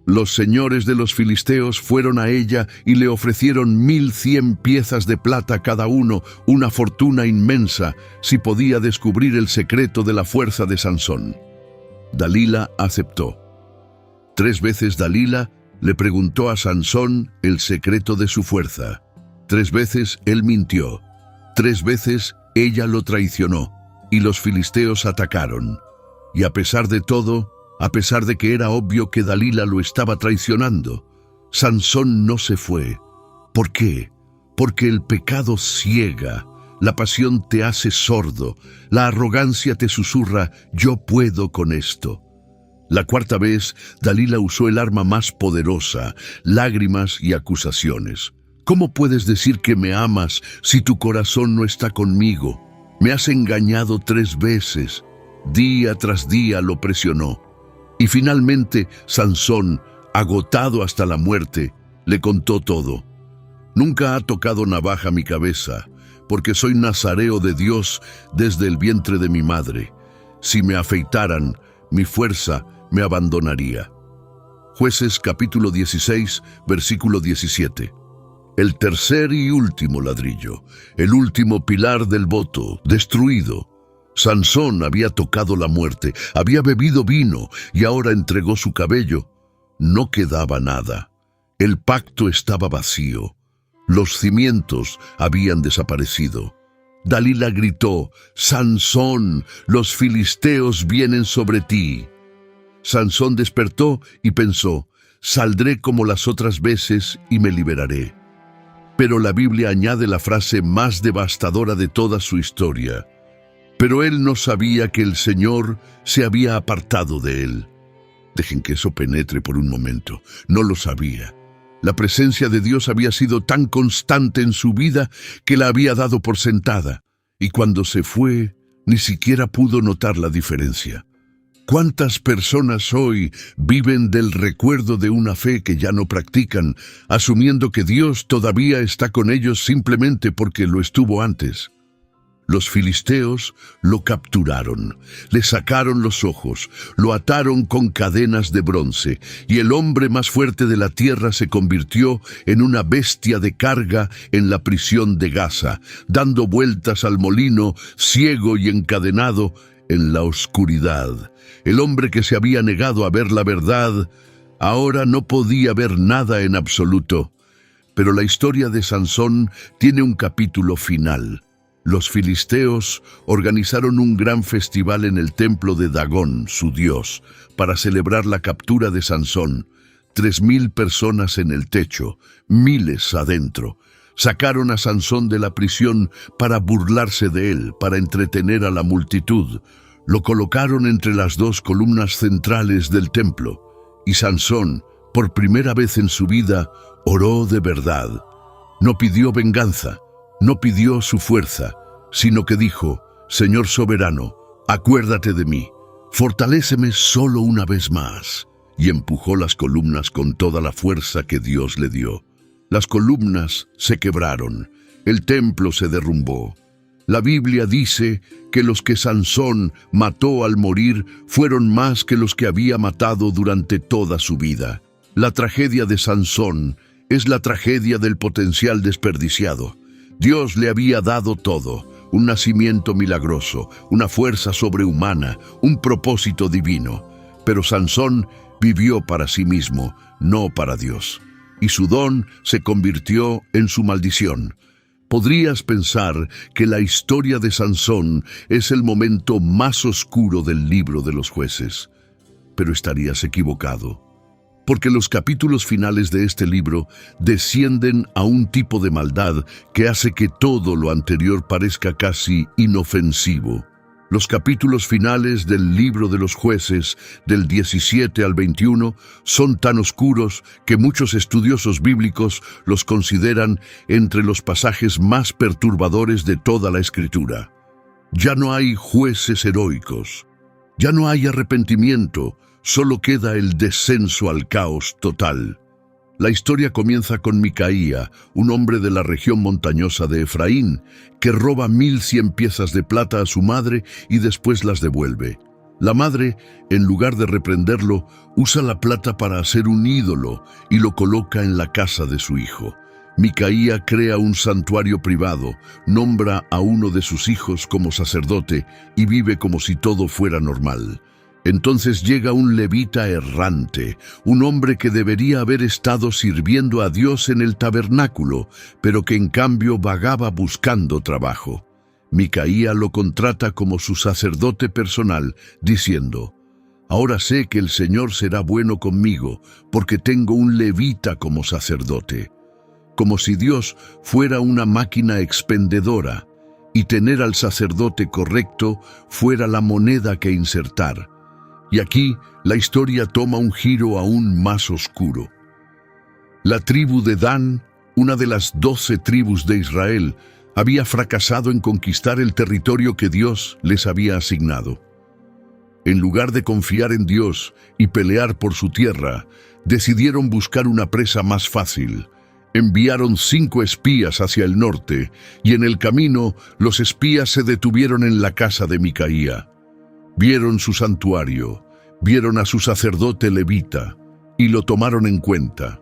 Los señores de los filisteos fueron a ella y le ofrecieron 1100 piezas de plata cada uno, una fortuna inmensa, si podía descubrir el secreto de la fuerza de Sansón. Dalila aceptó. 3 veces Dalila le preguntó a Sansón el secreto de su fuerza. 3 veces él mintió. 3 veces ella lo traicionó, y los filisteos atacaron. Y a pesar de todo, a pesar de que era obvio que Dalila lo estaba traicionando, Sansón no se fue. ¿Por qué? Porque el pecado ciega, la pasión te hace sordo, la arrogancia te susurra, yo puedo con esto. La 4ª vez, Dalila usó el arma más poderosa, lágrimas y acusaciones. ¿Cómo puedes decir que me amas si tu corazón no está conmigo? Me has engañado 3 veces. Día tras día lo presionó. Y finalmente, Sansón, agotado hasta la muerte, le contó todo. Nunca ha tocado navaja mi cabeza, porque soy nazareo de Dios desde el vientre de mi madre. Si me afeitaran, mi fuerza me abandonaría. Jueces capítulo 16, versículo 17. El tercer y último ladrillo, el último pilar del voto, destruido. Sansón había tocado la muerte, había bebido vino y ahora entregó su cabello. No quedaba nada. El pacto estaba vacío. Los cimientos habían desaparecido. Dalila gritó: «Sansón, los filisteos vienen sobre ti». Sansón despertó y pensó: «Saldré como las otras veces y me liberaré». Pero la Biblia añade la frase más devastadora de toda su historia: «Pero él no sabía que el Señor se había apartado de él». Dejen que eso penetre por un momento. No lo sabía. La presencia de Dios había sido tan constante en su vida que la había dado por sentada, y cuando se fue, ni siquiera pudo notar la diferencia. ¿Cuántas personas hoy viven del recuerdo de una fe que ya no practican, asumiendo que Dios todavía está con ellos simplemente porque lo estuvo antes? Los filisteos lo capturaron, le sacaron los ojos, lo ataron con cadenas de bronce, y el hombre más fuerte de la tierra se convirtió en una bestia de carga en la prisión de Gaza, dando vueltas al molino, ciego y encadenado en la oscuridad. El hombre que se había negado a ver la verdad, ahora no podía ver nada en absoluto. Pero la historia de Sansón tiene un capítulo final. Los filisteos organizaron un gran festival en el templo de Dagón, su dios, para celebrar la captura de Sansón. 3,000 personas en el techo, miles adentro. Sacaron a Sansón de la prisión para burlarse de él, para entretener a la multitud. Lo colocaron entre las dos columnas centrales del templo, y Sansón, por primera vez en su vida, oró de verdad. No pidió venganza, no pidió su fuerza, sino que dijo: «Señor soberano, acuérdate de mí, fortaléceme solo una vez más». Y empujó las columnas con toda la fuerza que Dios le dio. Las columnas se quebraron, el templo se derrumbó. La Biblia dice que los que Sansón mató al morir fueron más que los que había matado durante toda su vida. La tragedia de Sansón es la tragedia del potencial desperdiciado. Dios le había dado todo: un nacimiento milagroso, una fuerza sobrehumana, un propósito divino. Pero Sansón vivió para sí mismo, no para Dios. Y su don se convirtió en su maldición. Podrías pensar que la historia de Sansón es el momento más oscuro del libro de los Jueces, pero estarías equivocado. Porque los capítulos finales de este libro descienden a un tipo de maldad que hace que todo lo anterior parezca casi inofensivo. Los capítulos finales del libro de los Jueces, del 17 al 21, son tan oscuros que muchos estudiosos bíblicos los consideran entre los pasajes más perturbadores de toda la Escritura. Ya no hay jueces heroicos, ya no hay arrepentimiento, solo queda el descenso al caos total. La historia comienza con Micaía, un hombre de la región montañosa de Efraín, que roba 1,100 piezas de plata a su madre y después las devuelve. La madre, en lugar de reprenderlo, usa la plata para hacer un ídolo y lo coloca en la casa de su hijo. Micaía crea un santuario privado, nombra a uno de sus hijos como sacerdote y vive como si todo fuera normal. Entonces llega un levita errante, un hombre que debería haber estado sirviendo a Dios en el tabernáculo, pero que en cambio vagaba buscando trabajo. Micaía lo contrata como su sacerdote personal, diciendo: «Ahora sé que el Señor será bueno conmigo, porque tengo un levita como sacerdote». Como si Dios fuera una máquina expendedora, y tener al sacerdote correcto fuera la moneda que insertar. Y aquí la historia toma un giro aún más oscuro. La tribu de Dan, una de las 12 tribus de Israel, había fracasado en conquistar el territorio que Dios les había asignado. En lugar de confiar en Dios y pelear por su tierra, decidieron buscar una presa más fácil: Enviaron 5 espías hacia el norte, y en el camino los espías se detuvieron en la casa de Micaía. Vieron su santuario, vieron a su sacerdote levita, y lo tomaron en cuenta.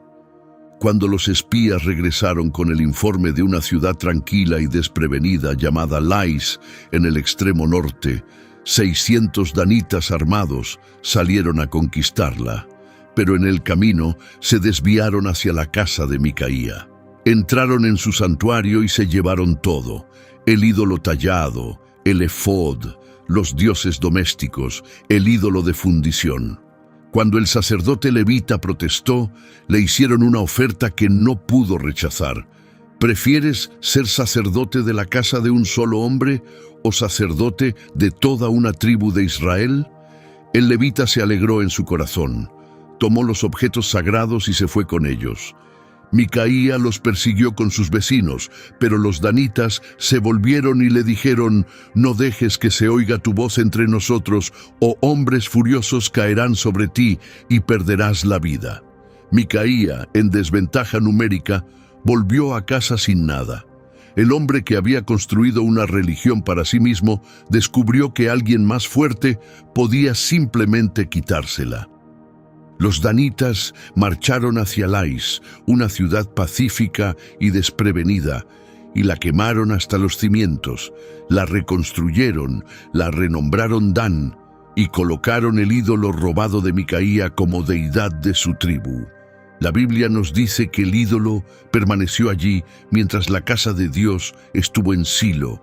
Cuando los espías regresaron con el informe de una ciudad tranquila y desprevenida llamada Lais, en el extremo norte, 600 danitas armados salieron a conquistarla, pero en el camino se desviaron hacia la casa de Micaía. Entraron en su santuario y se llevaron todo: el ídolo tallado, el efod, los dioses domésticos, el ídolo de fundición. Cuando el sacerdote levita protestó, le hicieron una oferta que no pudo rechazar. ¿Prefieres ser sacerdote de la casa de un solo hombre o sacerdote de toda una tribu de Israel? El levita se alegró en su corazón, tomó los objetos sagrados y se fue con ellos. Micaía los persiguió con sus vecinos, pero los danitas se volvieron y le dijeron: «No dejes que se oiga tu voz entre nosotros, o hombres furiosos caerán sobre ti y perderás la vida». Micaía, en desventaja numérica, volvió a casa sin nada. El hombre que había construido una religión para sí mismo descubrió que alguien más fuerte podía simplemente quitársela. Los danitas marcharon hacia Lais, una ciudad pacífica y desprevenida, y la quemaron hasta los cimientos, la reconstruyeron, la renombraron Dan, y colocaron el ídolo robado de Micaía como deidad de su tribu. La Biblia nos dice que el ídolo permaneció allí mientras la casa de Dios estuvo en Silo.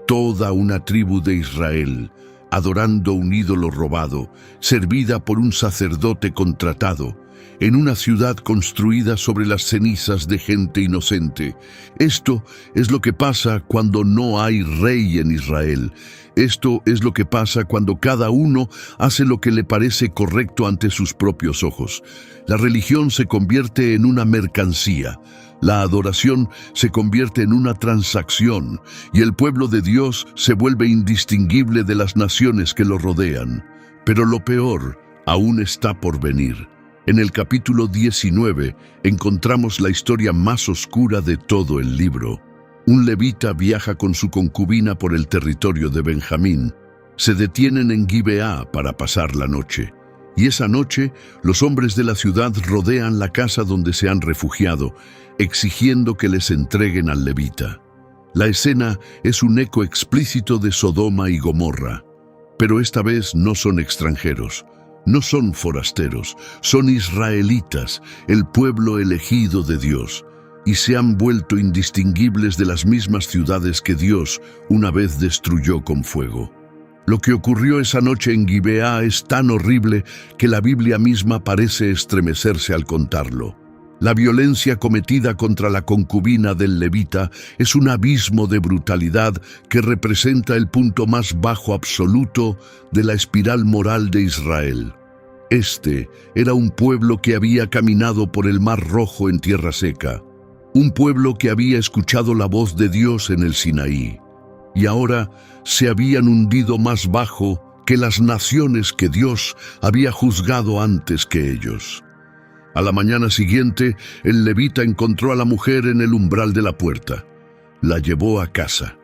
Toda una tribu de Israel, adorando un ídolo robado, servida por un sacerdote contratado, en una ciudad construida sobre las cenizas de gente inocente. Esto es lo que pasa cuando no hay rey en Israel. Esto es lo que pasa cuando cada uno hace lo que le parece correcto ante sus propios ojos. La religión se convierte en una mercancía. La adoración se convierte en una transacción y el pueblo de Dios se vuelve indistinguible de las naciones que lo rodean. Pero lo peor aún está por venir. En el capítulo 19 encontramos la historia más oscura de todo el libro. Un levita viaja con su concubina por el territorio de Benjamín. Se detienen en Gibeá para pasar la noche. Y esa noche, los hombres de la ciudad rodean la casa donde se han refugiado, exigiendo que les entreguen al levita. La escena es un eco explícito de Sodoma y Gomorra. Pero esta vez no son extranjeros, no son forasteros, son israelitas, el pueblo elegido de Dios, y se han vuelto indistinguibles de las mismas ciudades que Dios una vez destruyó con fuego. Lo que ocurrió esa noche en Gibeá es tan horrible que la Biblia misma parece estremecerse al contarlo. La violencia cometida contra la concubina del levita es un abismo de brutalidad que representa el punto más bajo absoluto de la espiral moral de Israel. Este era un pueblo que había caminado por el Mar Rojo en tierra seca, un pueblo que había escuchado la voz de Dios en el Sinaí, y ahora se habían hundido más bajo que las naciones que Dios había juzgado antes que ellos. A la mañana siguiente, el levita encontró a la mujer en el umbral de la puerta. La llevó a casa.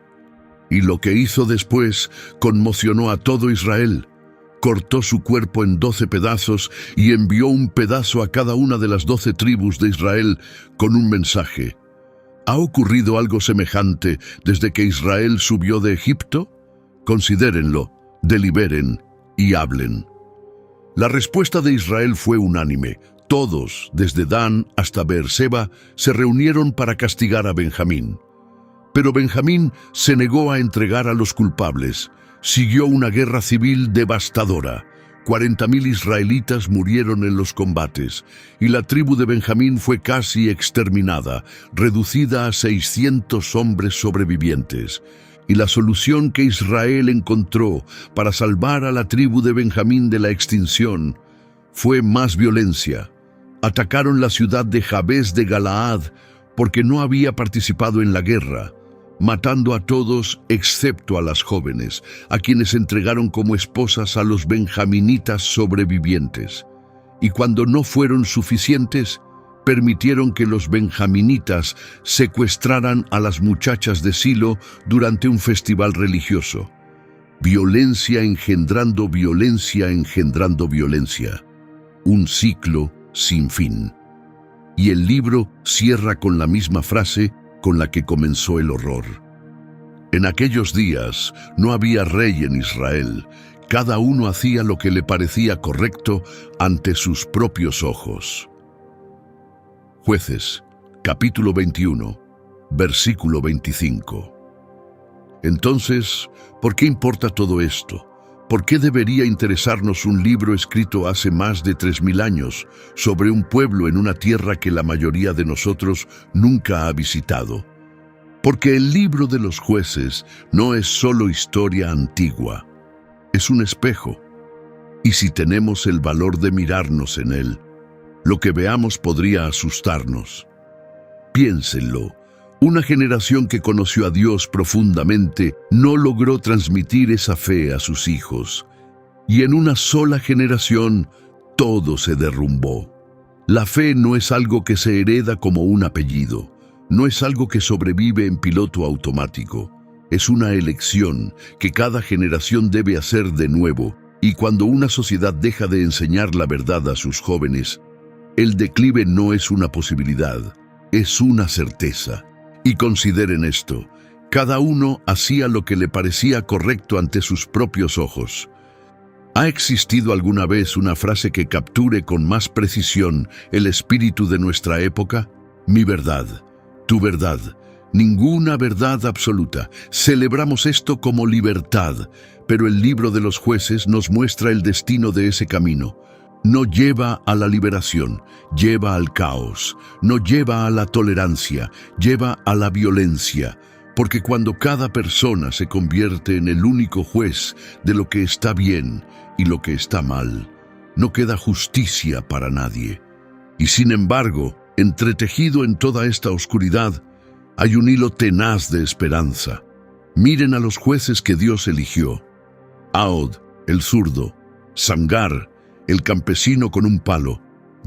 Y lo que hizo después conmocionó a todo Israel. Cortó su cuerpo en 12 pedazos y envió un pedazo a cada una de las 12 tribus de Israel con un mensaje. ¿Ha ocurrido algo semejante desde que Israel subió de Egipto? Considérenlo, deliberen y hablen. La respuesta de Israel fue unánime. Todos, desde Dan hasta Beerseba, se reunieron para castigar a Benjamín. Pero Benjamín se negó a entregar a los culpables. Siguió una guerra civil devastadora. 40.000 israelitas murieron en los combates, y la tribu de Benjamín fue casi exterminada, reducida a 600 hombres sobrevivientes. Y la solución que Israel encontró para salvar a la tribu de Benjamín de la extinción fue más violencia. Atacaron la ciudad de Jabes de Galaad porque no había participado en la guerra, matando a todos excepto a las jóvenes, a quienes entregaron como esposas a los benjaminitas sobrevivientes. Y cuando no fueron suficientes, permitieron que los benjaminitas secuestraran a las muchachas de Silo durante un festival religioso. Violencia engendrando violencia engendrando violencia. Un ciclo sin fin. Y el libro cierra con la misma frase con la que comenzó el horror. En aquellos días no había rey en Israel. Cada uno hacía lo que le parecía correcto ante sus propios ojos. Jueces, capítulo 21, versículo 25. Entonces, ¿por qué importa todo esto? ¿Por qué debería interesarnos un libro escrito hace más de 3000 años sobre un pueblo en una tierra que la mayoría de nosotros nunca ha visitado? Porque el libro de los jueces no es solo historia antigua, es un espejo. Y si tenemos el valor de mirarnos en él, lo que veamos podría asustarnos. Piénsenlo. Una generación que conoció a Dios profundamente no logró transmitir esa fe a sus hijos. Y en una sola generación, todo se derrumbó. La fe no es algo que se hereda como un apellido. No es algo que sobrevive en piloto automático. Es una elección que cada generación debe hacer de nuevo. Y cuando una sociedad deja de enseñar la verdad a sus jóvenes, el declive no es una posibilidad, es una certeza. Y consideren esto, cada uno hacía lo que le parecía correcto ante sus propios ojos. ¿Ha existido alguna vez una frase que capture con más precisión el espíritu de nuestra época? Mi verdad, tu verdad, ninguna verdad absoluta. Celebramos esto como libertad, pero el libro de los jueces nos muestra el destino de ese camino. No lleva a la liberación, lleva al caos, no lleva a la tolerancia, lleva a la violencia, porque cuando cada persona se convierte en el único juez de lo que está bien y lo que está mal, no queda justicia para nadie. Y sin embargo, entretejido en toda esta oscuridad, hay un hilo tenaz de esperanza. Miren a los jueces que Dios eligió. Ahod, el zurdo, Samgar, el campesino con un palo,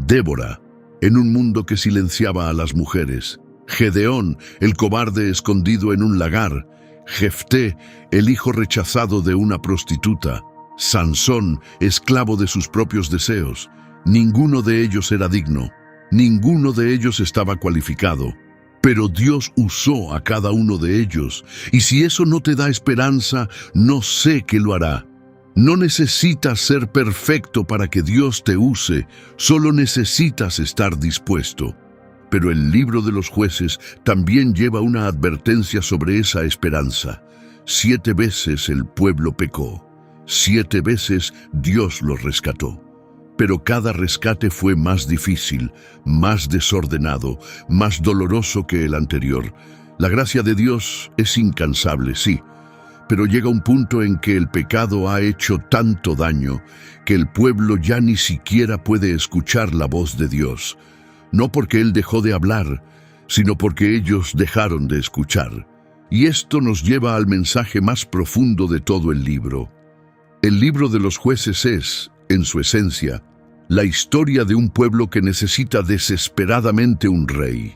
Débora, en un mundo que silenciaba a las mujeres, Gedeón, el cobarde escondido en un lagar, Jefté, el hijo rechazado de una prostituta, Sansón, esclavo de sus propios deseos. Ninguno de ellos era digno, ninguno de ellos estaba cualificado, pero Dios usó a cada uno de ellos, y si eso no te da esperanza, no sé qué lo hará. No necesitas ser perfecto para que Dios te use, solo necesitas estar dispuesto. Pero el libro de los jueces también lleva una advertencia sobre esa esperanza. 7 veces el pueblo pecó, 7 veces Dios los rescató. Pero cada rescate fue más difícil, más desordenado, más doloroso que el anterior. La gracia de Dios es incansable, sí, pero llega un punto en que el pecado ha hecho tanto daño que el pueblo ya ni siquiera puede escuchar la voz de Dios. No porque Él dejó de hablar, sino porque ellos dejaron de escuchar. Y esto nos lleva al mensaje más profundo de todo el libro. El libro de los jueces es, en su esencia, la historia de un pueblo que necesita desesperadamente un rey.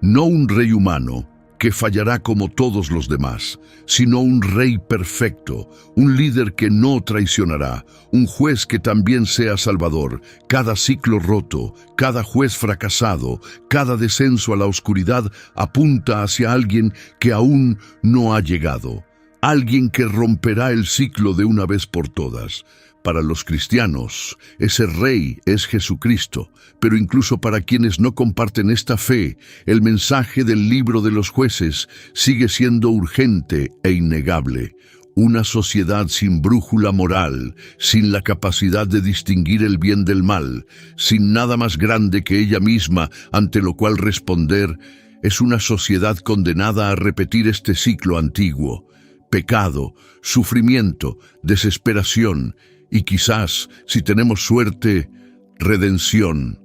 No un rey humano, que fallará como todos los demás, sino un rey perfecto, un líder que no traicionará, un juez que también sea salvador. Cada ciclo roto, cada juez fracasado, cada descenso a la oscuridad apunta hacia alguien que aún no ha llegado, alguien que romperá el ciclo de una vez por todas. Para los cristianos, ese rey es Jesucristo, pero incluso para quienes no comparten esta fe, el mensaje del libro de los jueces sigue siendo urgente e innegable. Una sociedad sin brújula moral, sin la capacidad de distinguir el bien del mal, sin nada más grande que ella misma ante lo cual responder, es una sociedad condenada a repetir este ciclo antiguo. Pecado, sufrimiento, desesperación, y quizás, si tenemos suerte, redención.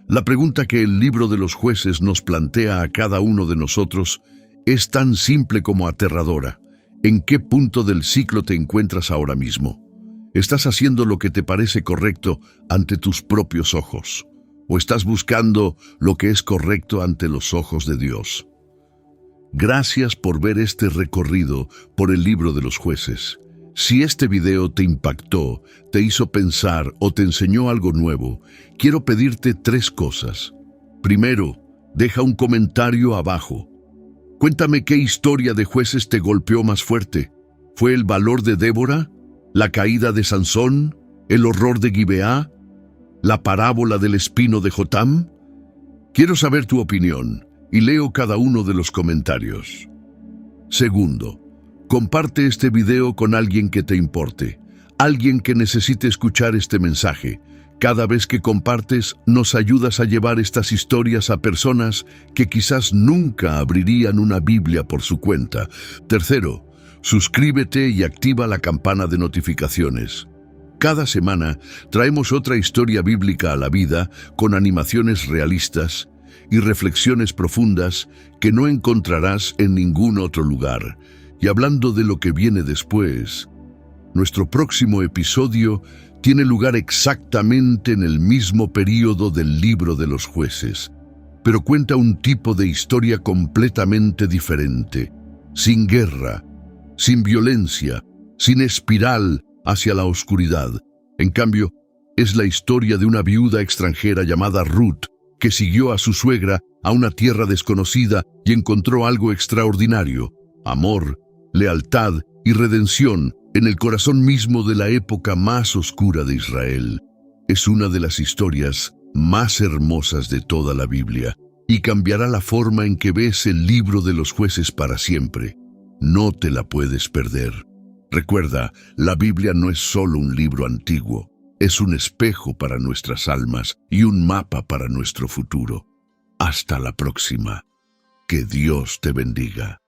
La pregunta que el libro de los jueces nos plantea a cada uno de nosotros es tan simple como aterradora. ¿En qué punto del ciclo te encuentras ahora mismo? ¿Estás haciendo lo que te parece correcto ante tus propios ojos? ¿O estás buscando lo que es correcto ante los ojos de Dios? Gracias por ver este recorrido por el libro de los Jueces. Si este video te impactó, te hizo pensar o te enseñó algo nuevo, quiero pedirte 3 cosas. Primero, deja un comentario abajo. Cuéntame qué historia de Jueces te golpeó más fuerte. ¿Fue el valor de Débora? ¿La caída de Sansón? ¿El horror de Gibeá? ¿La parábola del espino de Jotam? Quiero saber tu opinión y leo cada uno de los comentarios. Segundo, comparte este video con alguien que te importe, alguien que necesite escuchar este mensaje. Cada vez que compartes, nos ayudas a llevar estas historias a personas que quizás nunca abrirían una Biblia por su cuenta. Tercero, suscríbete y activa la campana de notificaciones. Cada semana traemos otra historia bíblica a la vida con animaciones realistas y reflexiones profundas que no encontrarás en ningún otro lugar. Y hablando de lo que viene después, nuestro próximo episodio tiene lugar exactamente en el mismo período del libro de los Jueces, pero cuenta un tipo de historia completamente diferente, sin guerra, sin violencia, sin espiral hacia la oscuridad. En cambio, es la historia de una viuda extranjera llamada Ruth, que siguió a su suegra a una tierra desconocida y encontró algo extraordinario: amor, lealtad y redención en el corazón mismo de la época más oscura de Israel. Es una de las historias más hermosas de toda la Biblia y cambiará la forma en que ves el libro de los Jueces para siempre. No te la puedes perder. Recuerda, la Biblia no es solo un libro antiguo, es un espejo para nuestras almas y un mapa para nuestro futuro. Hasta la próxima. Que Dios te bendiga.